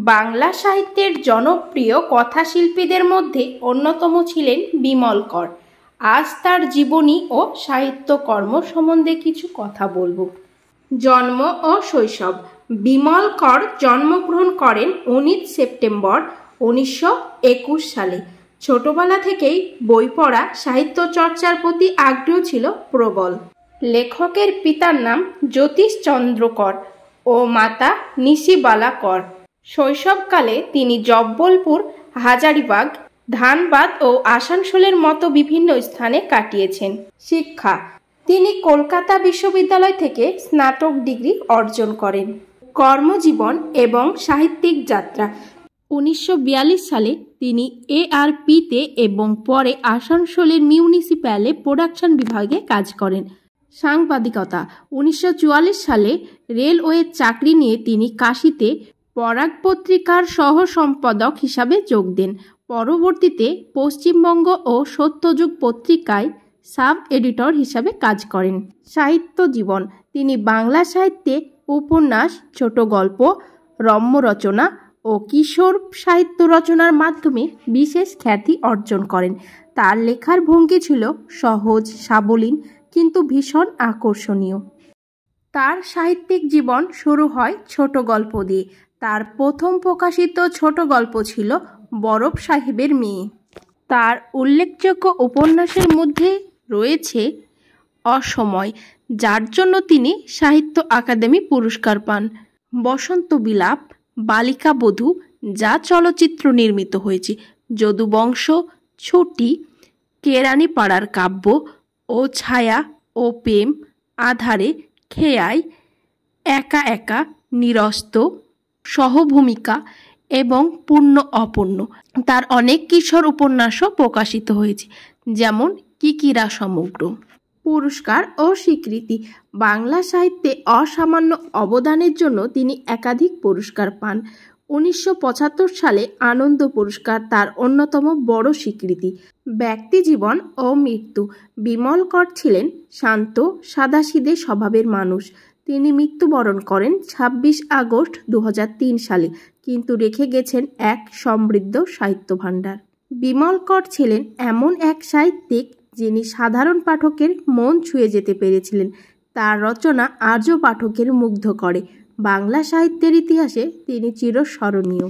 বাংলা সাহিত্যের জনপ্রিয় কথাশিল্পীদের মধ্যে অন্যতম ছিলেন বিমল কর। আজ তার জীবনী ও সাহিত্যকর্ম সম্বন্ধে কিছু কথা বলবো। জন্ম ও শৈশব। বিমল কর জন্মগ্রহণ করেন 19 সেপ্টেম্বর 1921 সালে। ছোটবেলা থেকেই বই পড়া, সাহিত্য চর্চার প্রতি আগ্রহ ছিল প্রবল। লেখকের পিতার নাম জ্যোতিষচন্দ্র কর ও মাতা নিশিবালা কর। শৈশবকালে তিনি জব্বলপুর, হাজারিবাগ, ধানবাদ ও আসানসোলের মতো বিভিন্ন স্থানে কাটিয়েছেন। শিক্ষা: তিনি কলকাতা বিশ্ববিদ্যালয় থেকে স্নাতক ডিগ্রি অর্জন করেন। কর্মজীবন এবং সাহিত্যিক যাত্রা: 1942 সালে তিনি ARP-তে এবং পরে আসানসোলের মিউনিসিপ্যালে প্রোডাকশন বিভাগে কাজ করেন। সাংবাদিকতা: 1944 সালে রেলওয়ের চাকরি নিয়ে তিনি কাশীতে পরাগ পত্রিকার সহ সম্পাদক হিসাবে যোগ দেন। পরবর্তীতে পশ্চিমবঙ্গ ও সত্যযুগ পত্রিকায় সাব এডিটর হিসাবে কাজ করেন। সাহিত্য জীবন: তিনি বাংলা সাহিত্যে উপন্যাস, ছোট গল্প, রম্য রচনা ও কিশোর সাহিত্য রচনার মাধ্যমে বিশেষ খ্যাতি অর্জন করেন। তার লেখার ভঙ্গি ছিল সহজ, সাবলীল কিন্তু ভীষণ আকর্ষণীয়। তার সাহিত্যিক জীবন শুরু হয় ছোট গল্প দিয়ে। তার প্রথম প্রকাশিত ছোট গল্প ছিল বরফ সাহেবের মেয়ে। তার উল্লেখযোগ্য উপন্যাসের মধ্যে রয়েছে অসময়, যার জন্য তিনি সাহিত্য আকাদেমি পুরস্কার পান, বসন্ত বিলাপ, বালিকা বধূ, যা চলচ্চিত্র নির্মিত হয়েছে, যদুবংশ, ছুটি, কেরানীপাড়ার কাব্য ও ছায়া ও প্রেম, আধারে, খেয়াই, একা একা, নিরস্ত, সহভূমিকা এবং পূর্ণ অপূর্ণ। তার অনেক কিশোর উপন্যাসও প্রকাশিত হয়েছে, যেমন কিকিরা সমগ্র। পুরস্কার ও স্বীকৃতি: বাংলা সাহিত্যে অসামান্য অবদানের জন্য তিনি একাধিক পুরস্কার পান। 1975 সালে আনন্দ পুরস্কার তার অন্যতম বড় স্বীকৃতি। ব্যক্তিজীবন ও মৃত্যু: বিমল কর ছিলেন শান্ত, সাদাসিধে স্বভাবের মানুষ। তিনি মৃত্যুবরণ করেন 26 আগস্ট 2003 সালে, কিন্তু রেখে গেছেন এক সমৃদ্ধ সাহিত্য ভাণ্ডার। বিমল কর ছিলেন এমন এক সাহিত্যিক যিনি সাধারণ পাঠকের মন ছুঁয়ে যেতে পেরেছিলেন। তার রচনা আজও পাঠকের মুগ্ধ করে। বাংলা সাহিত্যের ইতিহাসে তিনি চিরস্মরণীয়।